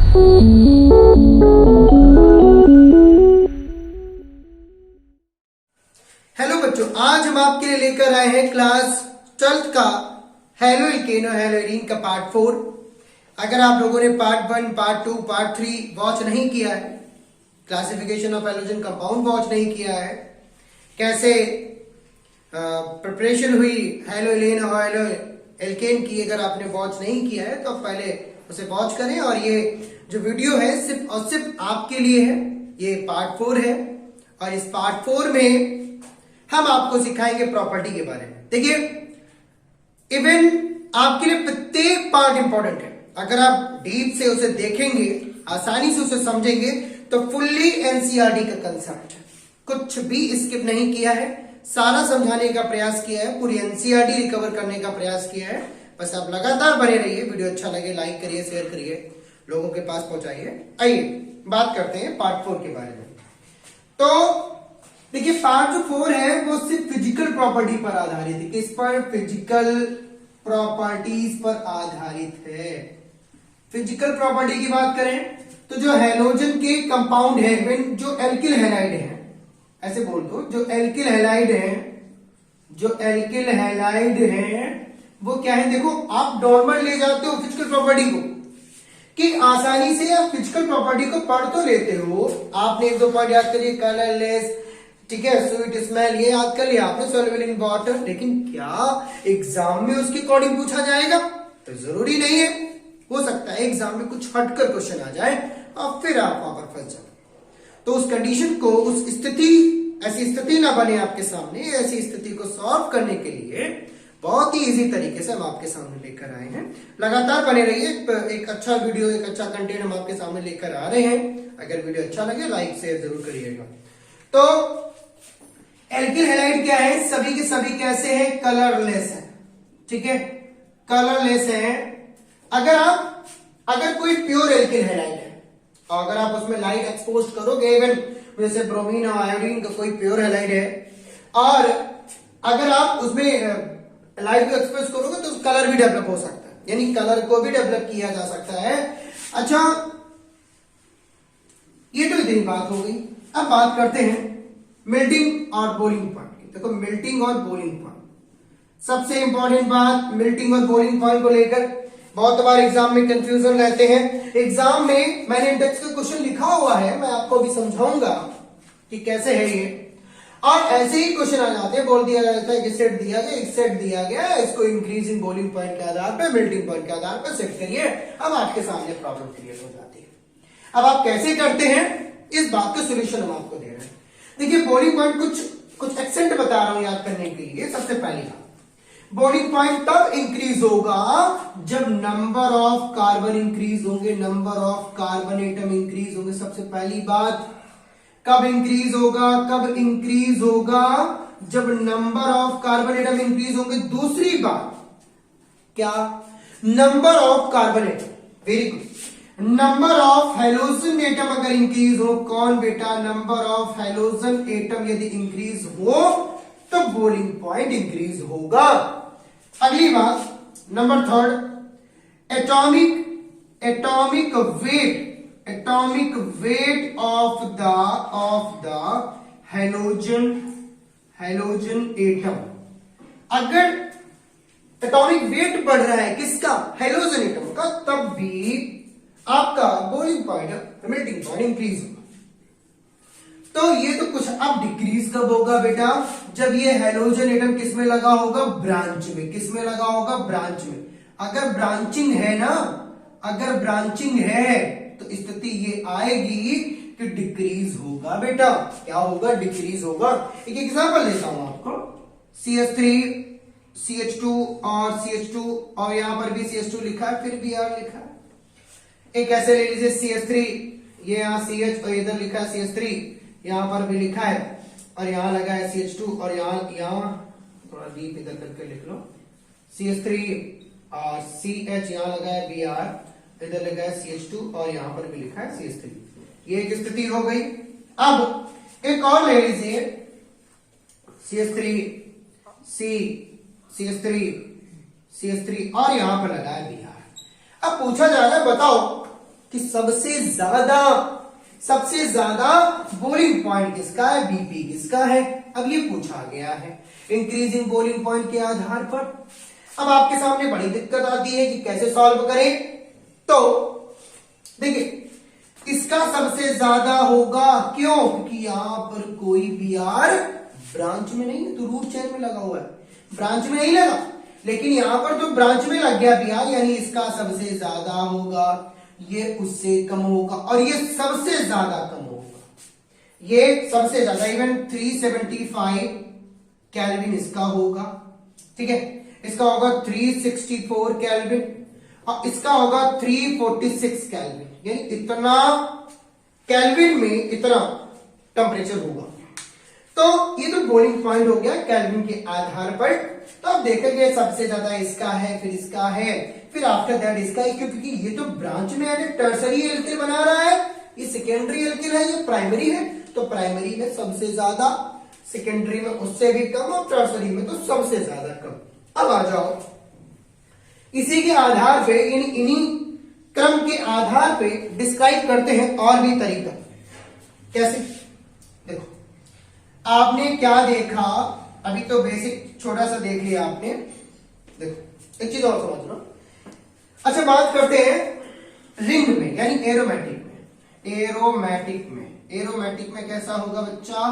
Hello बच्चों, आज हम आपके लिए लेकर आए हैं क्लास 12th का हेलो एल्केन और हेलो एरीन का पार्ट 4। अगर आप लोगों ने पार्ट 1, पार्ट 2, पार्ट 3 वॉच नहीं किया है, classification of halogen compound watch नहीं किया है, कैसे प्रिपरेशन हुई हेलो एलेन और हेलो एल्केन की, अगर आपने वॉच नहीं किया है तो पहले उसे वॉच करें। और ये जो वीडियो है सिर्फ और सिर्फ आपके लिए है, ये पार्ट 4 है और इस पार्ट 4 में हम आपको सिखाएंगे प्रॉपर्टी के बारे में। देखिए, इवन आपके लिए प्रत्येक पार्ट इंपॉर्टेंट है। अगर आप डीप से उसे देखेंगे, आसानी से उसे समझेंगे तो फुल्ली एनसीईआरटी का कंसेप्ट है, कुछ भी स्किप नहीं किया है, सारा समझाने का प्रयास किया है, पूरी एनसीईआरटी रिकवर करने का प्रयास किया है। बस आप लगातार बने रहिए, वीडियो अच्छा लगे लाइक करिए, शेयर करिए, लोगों के पास पहुंचाइए। आइए बात करते हैं पार्ट 4 के बारे में। तो देखिए, पार्ट जो 4 है वो सिर्फ फिजिकल प्रॉपर्टी पर आधारित है। किस पर? फिजिकल प्रॉपर्टीज पर आधारित है। फिजिकल प्रॉपर्टी की बात करें तो जो हेलोजन के कंपाउंड है, जो एल्किल हैलाइड है, ऐसे बोल दो, जो एल्किल हैलाइड है, जो एल्किल हैलाइड है वो क्या है? देखो, आप नॉर्मल ले जाते हो फिजिकल प्रॉपर्टी को कि आसानी से आप फिजिकल प्रॉपर्टी को पढ़ तो लेते हो, आपने एक दो पॉइंट याद करिए, कलरलेस, ठीक है, स्वीट स्मेल, ये याद कर लिया आपने, सोल्युबल इन वाटर। लेकिन क्या एग्जाम में उसके अकॉर्डिंग पूछा जाएगा? तो जरूरी नहीं है, हो सकता है एग्जाम में कुछ हटकर क्वेश्चन आ जाए और फिर आप वहां पर फंस जाए। तो उस कंडीशन को, उस स्थिति, ऐसी स्थिति ना बने आपके सामने, ऐसी स्थिति को सॉल्व करने के लिए बहुत ही इजी तरीके से हम आपके सामने लेकर आए हैं। लगातार बने रहिए, एक अच्छा वीडियो, एक अच्छा कंटेंट हम आपके सामने लेकर आ रहे हैं। अगर वीडियो अच्छा लगे लाइक शेयर जरूर करिएगा। तो एल्किल हैलाइड क्या है? सभी के सभी कैसे हैं? कलरलेस है, ठीक है, कलरलेस है। अगर कोई प्योर एल्किल हैलाइड है और अगर आप उसमें लाइट एक्सपोज करोगे, इवन जैसे ब्रोमीन और आयोडीन का कोई प्योर हैलाइड है, और अगर आप उसमें लाइट को एक्सपोज करोगे तो कलर भी डेवलप हो सकता है, यानी कलर को भी डेवलप किया जा सकता है। अच्छा, ये तो इतनी बात हो गई। अब बात करते हैं मेल्टिंग और बॉइलिंग पॉइंट की। देखो, मेल्टिंग और बॉइलिंग पॉइंट सबसे इंपॉर्टेंट बात। मेल्टिंग और बॉइलिंग पॉइंट को लेकर बहुत बार एग्जाम में कंफ्यूजन रहते हैं। एग्जाम में मैंने इंडेक्स का क्वेश्चन लिखा हुआ है, मैं आपको भी समझाऊंगा कि कैसे है ये, और ऐसे ही क्वेश्चन आ जाते हैं, बोल दिया जाता है कि सेट दिया गया, एक सेट दिया गया, इसको इंक्रीज इन बॉइलिंग पॉइंट के आधार पर, मेल्टिंग पॉइंट के आधार पर सेट करिए। अब आपके सामने प्रॉब्लम क्रिएट हो जाती है। अब आप कैसे करते हैं, इस बात का सोल्यूशन हम आपको दे रहे हैं। देखिए, बॉइलिंग पॉइंट कुछ एक्सेंट बता रहा हूं याद करने के लिए। सबसे पहली बात, बॉइलिंग पॉइंट तब इंक्रीज होगा जब नंबर ऑफ कार्बन इंक्रीज होंगे, number of carbon atom increase होंगे। सबसे पहली बात, कब इंक्रीज होगा? कब इंक्रीज होगा? जब number of carbon atom increase होंगे। दूसरी बात क्या? Number of carbon atom, very good, number of halogen atom अगर इंक्रीज हो। कौन बेटा? नंबर ऑफ हेलोजन एटम यदि इंक्रीज हो तो बॉइलिंग पॉइंट इंक्रीज होगा। अगली बात, number 3, atomic weight of the halogen atom. अगर एटॉमिक वेट बढ़ रहा है किसका? हेलोजन एटम का, तब भी आपका boiling point, melting point increase होगा। तो ये तो कुछ, अब डिक्रीज कब होगा बेटा? जब ये हेलोजन एटम किस में लगा होगा? ब्रांच में। किस में लगा होगा? ब्रांच में। अगर ब्रांचिंग है ना, अगर ब्रांचिंग है तो स्थिति ये आएगी कि डिक्रीज होगा बेटा। क्या होगा? डिक्रीज होगा। एक एग्जांपल देता हूं आपको, CH3 CH2 और CH2, और यहां पर भी CH2 लिखा है, फिर Br लिखा है। एक ऐसे ले लीजिए CH3, ये यहां CH और इधर लिखा है CH3, यहां पर भी लिखा है, और यहां लगा है CH2, और यहां थोड़ा डीप इधर करके लिख लो, CH3 और CH यहां लगा है Br, इधर लगा है CH2 और यहां पर भी लिखा है CH3। ये एक स्थिति हो गई। अब एक और ले लीजिए, CH3 CH3 और यहां पर लगा है Br। अब पूछा जा रहा है, बताओ कि सबसे ज्यादा बोलिंग पॉइंट किसका है, बीपी किसका है। अब ये पूछा गया है इंक्रीजिंग बोलिंग पॉइंट के आधार पर। अब आपके सामने बड़ी दिक्कत आती है कि कैसे सॉल्व करें। तो देखिए, इसका सबसे ज्यादा होगा, क्यों, क्योंकि यहां पर कोई भी आर ब्रांच में नहीं है, तो रूट चेन में लगा हुआ है, ब्रांच में नहीं लगा, लेकिन यहां पर तो ब्रांच में लग गया भी आर, यानी इसका सबसे ज्यादा होगा, ये उससे कम होगा और ये सबसे ज्यादा कम होगा। ये सबसे ज्यादा इवन 375 केल्विन इसका होगा, ठीक है, इसका होगा 364 केल्विन और इसका होगा 346 केल्विन, यानी इतना केल्विन में इतना टेम्परेचर होगा। तो ये तो बोइलिंग पॉइंट हो गया केल्विन के आधार पर। तो आप देखेंगे सबसे ज्यादा इसका है, फिर इसका है, फिर आफ्टर दैट इसका है, क्योंकि ये तो ब्रांच में है, टर्सरी एल्किल बना रहा है, ये सेकेंडरी एल्किल है, ये प्राइमरी है, तो प्राइमरी में सबसे ज्यादा, सेकेंडरी में उससे भी कम और टर्सरी में तो सबसे ज्यादा कम। अब आ जाओ, इसी के आधार पे, इन्हीं क्रम के आधार पे डिस्क्राइब करते हैं और भी तरीका। कैसे, देखो आपने क्या देखा, अभी तो बेसिक छोटा सा देख लिया आपने। देखो एक चीज और समझना। अच्छा, बात करते हैं रिंग में, यानी एरोमेटिक में। एरोमेटिक में कैसा होगा बच्चा,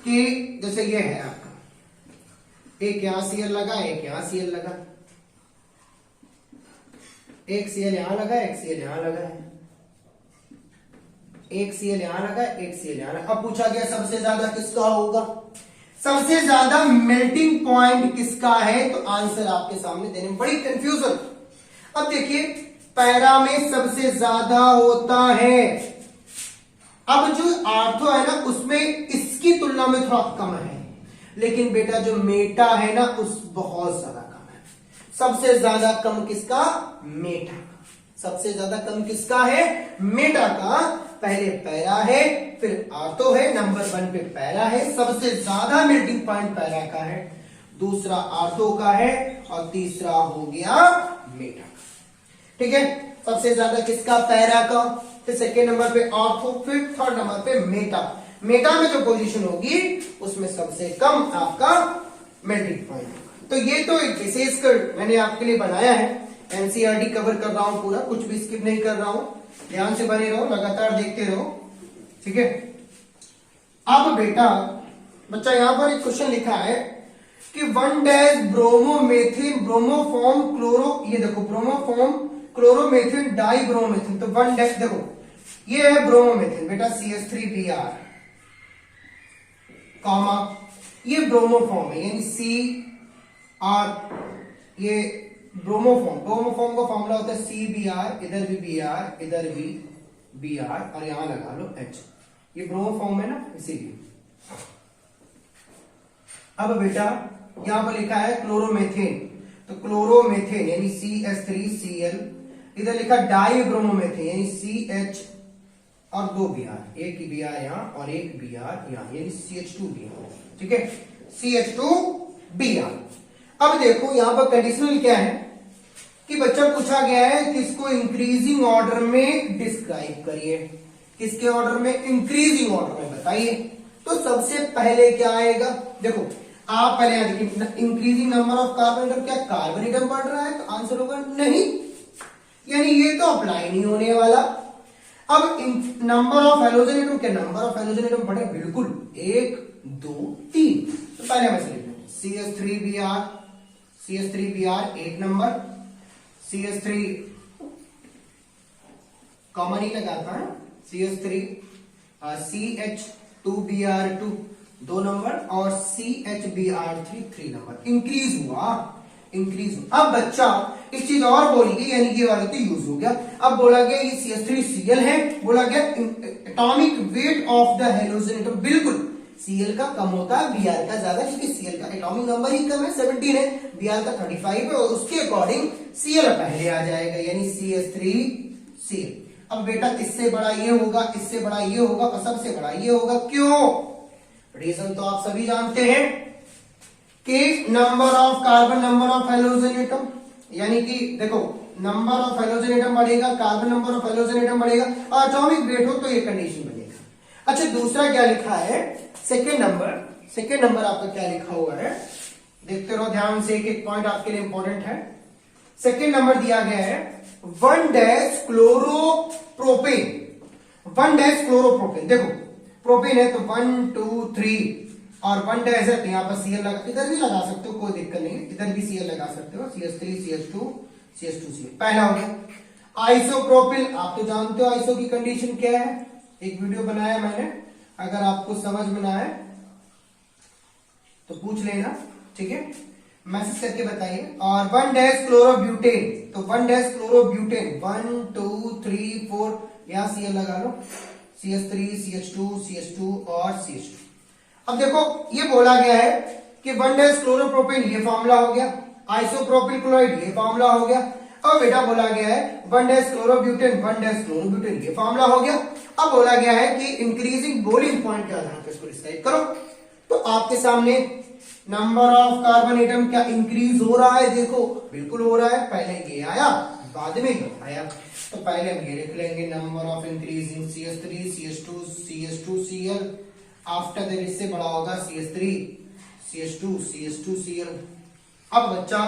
कि जैसे ये है आपका, एक यहां सीएल लगा, एक यहां सीएल लगा, एक सीएल यहां लगा, एक सीएल यहां लगा है, एक सीएल यहां लगा, एक सीएल यहां लगा। अब पूछा गया सबसे ज्यादा किसका होगा, सबसे ज्यादा मेल्टिंग पॉइंट किसका है, तो आंसर आपके सामने देने में बड़ी कंफ्यूजन। अब देखिए, पैरा में सबसे ज्यादा होता है, अब जो आर्थो है ना उसमें इसकी तुलना में थोड़ा कम है, लेकिन बेटा जो मेटा है ना उस बहुत ज्यादा कम है। सबसे ज्यादा कम किसका, मेटा का। सबसे ज्यादा कम किसका है, मेटा का। पहले पैरा है, फिर आर्थो है, नंबर 1 पे पैरा है, सबसे ज्यादा मेल्टिंग पॉइंट पैरा का है, दूसरा आर्थो का है और तीसरा हो गया मेटा का। ठीक है, सबसे ज्यादा किसका, पैरा का, फिर सेकेंड नंबर पे आर्थो, फिर थर्ड नंबर पे मेटा। मेटा में जो पोजीशन होगी उसमें सबसे कम आपका मेल्टिंग पॉइंट। तो ये तो एक विशेषकर मैंने आपके लिए बनाया है, एनसीईआरटी कवर कर रहा हूं पूरा, कुछ भी स्किप नहीं कर रहा हूं, ध्यान से बने रहो, लगातार देखते रहो, ठीक है। अब बेटा बच्चा यहां पर एक क्वेश्चन लिखा है कि 1 ब्रोमोमेथिन ब्रोमोफॉर्म क्लोरो, ये देखो ब्रोमोफॉर्म क्लोरोमेथिन डाइब्रोमेथिन, तो 1 देखो ये है ब्रोमोमेथिन बेटा CH3Br कॉमा, ये ब्रोमोफॉर्म है यानी CR, ये ब्रोमोफॉर्म का फॉर्मूला होता है CBr, इधर भी Br, इधर भी Br और यहां लगा लो H, ये ब्रोमोफॉर्म है ना इसीलिए। अब बेटा यहां पर लिखा है क्लोरोमेथेन, तो क्लोरोमेथेन यानी CH3Cl, इधर लिखा डाइब्रोमोमेथेन यानी CH और 2 Br, एक ही Br यहां और एक Br यहां यानी CH2Br, ठीक है, CH2Br। अब देखो यहां पर कंडीशनल क्या है कि बच्चा पूछा गया है कि इसको इंक्रीजिंग ऑर्डर में डिस्क्राइब करिए, किसके ऑर्डर में, इंक्रीजिंग ऑर्डर में बताइए। तो सबसे पहले क्या आएगा, देखो आप पहले यहां देखिए increasing number of carbon atom, क्या कार्बन एटम बढ़ रहा है, तो आंसर होगा नहीं, यानी ये तो अप्लाई नहीं होने वाला। अब नंबर ऑफ हेलोजन एटम, क्या नंबर ऑफ हेलोजन एटम बढ़े, बिल्कुल 1 2 3, तो पहले मैं से CH3Br 1 नंबर, CH3 कॉमन ही लगाता है, CH3 CH2Br2 2 नंबर और CHBr3 3 नंबर, इंक्रीज हुआ। अब बच्चा एक चीज और बोली गई, यानी ये वाला तो यूज हो गया। अब बोला गया ये CH3Cl है, बोला गया atomic weight of the halogen atom, बिल्कुल Cl का कम होता है Br का ज्यादा, क्योंकि Cl का एटॉमिक नंबर ही कम है 17 है, Br का 35 है, और उसके अकॉर्डिंग Cl पहले आ जाएगा यानी CH3Cl। अब बेटा इससे बड़ा ये होगा, इससे बड़ा ये होगा और सबसे बड़ा ये होगा, क्यों, रीजन तो आप सभी जानते हैं कि number of carbon, number of halogen atom, यानी कि देखो नंबर ऑफ हेलोजन एटम बढ़ेगा, carbon number of halogen atom बढ़ेगा और एटॉमिक वेट हो तो ये कंडीशन बनेगा। अच्छा दूसरा क्या लिखा है, सेकेंड नंबर आपका क्या लिखा हुआ है, देखते रहो ध्यान से, एक एक पॉइंट आपके लिए इंपॉर्टेंट है। सेकेंड नंबर दिया गया है 1 क्लोरोप्रोपेन। 1 क्लोरोप्रोपेन, देखो प्रोपेन है तो 1 2 3 और 1 डैश है तो यहां पर Cl लगा, इधर भी लगा सकते हो कोई दिक्कत नहीं है, इधर भी Cl लगा सकते हो, CH3 CH2 CH2Cl। पहला हो गया। आइसोप्रोपिल, आप तो जानते हो आइसो की कंडीशन क्या है, एक वीडियो बनाया मैंने, अगर आपको समझ में ना आए तो पूछ लेना, ठीक है, मैसेज करके बताइए। और 1 क्लोरोब्यूटेन, तो 1 क्लोरोब्यूटेन 1 2 3 4 यहां Cl लगा लो, CH3 CH2 CH2 और CH2। अब देखो ये बोला गया है कि 1 क्लोरोप्रोपेन ये फॉर्मूला हो गया, आइसोप्रोपिल क्लोराइड ये फॉर्मूला हो गया, अब बेटा बोला गया है 1 क्लोरोब्यूटेन 1 क्लोरोब्यूटेन ये फॉर्मूला हो गया। अब बोला गया है कि इंक्रीजिंग बॉइलिंग पॉइंट के आधार पर इसको डिसाइड करो। तो आपके सामने नंबर ऑफ कार्बन एटम क्या इंक्रीज हो रहा है, देखो बिल्कुल हो रहा है, पहले ये आया बाद में ये आया, तो पहले हम ये लिख लेंगे number of increasing CH3 CH2 CH2Cl, after that इससे बड़ा होगा CH3 CH2 CH2Cl। अब बच्चा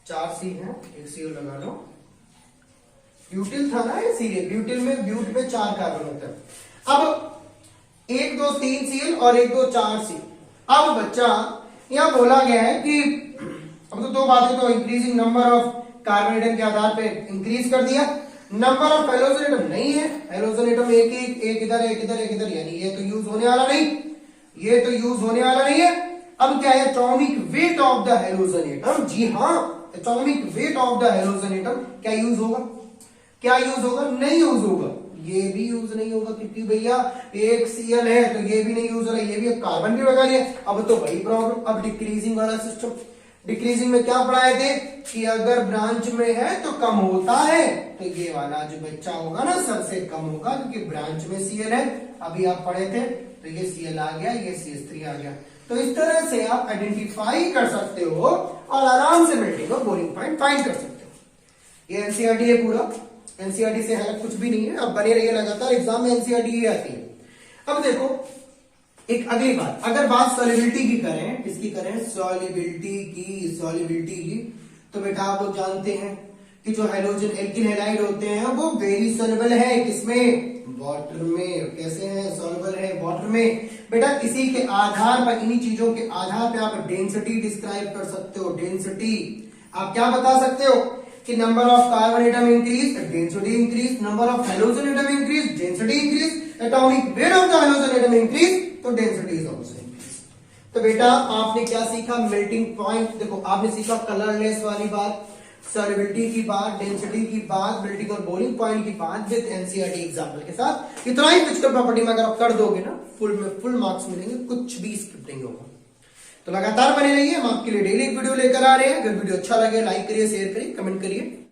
4 C है, एक Cl लगा लो, ब्यूटिल था ना ये सीरियल, ब्यूटिल में ब्यूट में 4 कार्बन होता है। अब 1 2 3 Cl और 1 2 4 C। अब बच्चा यहां बोला गया है कि अब तो 2 बातें, तो increasing number of carbon atom के आधार पे इंक्रीज कर दिया, नंबर ऑफ हेलोजन एटम नहीं है, हेलोजन एटम एक इधर एक इधर एक इधर, यानी ये तो यूज होने वाला नहीं, ये तो यूज होने वाला नहीं है। अब क्या है, atomic weight of the halogen atom, जी हाँ atomic weight of the halogen atom क्या यूज होगा, क्या यूज होगा, नहीं यूज होगा, ये भी यूज नहीं होगा क्योंकि भैया एक Cl है तो ये भी नहीं यूज हो रहा है, ये भी कार्बन भी लगा लिया। अब तो वही प्रॉब्लम, अब डिक्रीजिंग वाला सिस्टम, डिक्रीजिंग में क्या पढ़ाए थे कि अगर ब्रांच में है तो कम होता है, तो ये वाला जो बच्चा होगा ना सबसे कम होगा क्योंकि ब्रांच में Cl है, अभी आप पढ़े थे, तो ये Cl आ गया, ये CH3 आ गया। तो इस तरह से आप आइडेंटिफाई कर सकते हो और आराम से मेल्टिंग और बॉइलिंग पॉइंट फाइंड कर सकते हो। ये एनसीईआरटी है पूरा, एनसीईआरटी से अलग कुछ भी नहीं है, अब बने रहिए लगातार, एग्जाम में एनसीईआरटी ही आती है। अब देखो एक अगली बात, अगर बात सॉल्युबिलिटी की करें, इसकी करें सॉल्युबिलिटी की, तो बेटा आप लोग जानते हैं कि जो हाइड्रोजन एल्किल हैलाइड होते हैं वो वेरी सॉल्युबल है, किसमें, वाटर में। कैसे है, सॉल्युबल है वाटर में। बेटा इसी के आधार पर, इन्हीं चीजों के आधार पर आप डेंसिटी डिस्क्राइब कर सकते हो। डेंसिटी आप क्या बता सकते हो कि number of carbon atom increase, density increase, number of hydrogen atom increase, density increase, atomic weight of the hydrogen atom increase, तो डेंसिटी इज आल्सो इंक्रीज। तो बेटा आपने क्या सीखा, मेल्टिंग पॉइंट, देखो आपने सीखा कलरलेस वाली बात, सॉल्युबिलिटी की बात, डेंसिटी की बात, मेल्टिंग और बॉइलिंग पॉइंट की बात विद एनसीईआरटी एग्जांपल के साथ। इतना ही फिजिकल प्रॉपर्टी में अगर आप कर दोगे ना, फुल मार्क्स मिलेंगे, कुछ भी स्किप नहीं होगा। तो लगातार बने रहिए, हम आपके लिए डेली एक वीडियो लेकर आ रहे हैं। अगर वीडियो अच्छा लगे लाइक करिए, शेयर करिए, कमेंट करिए।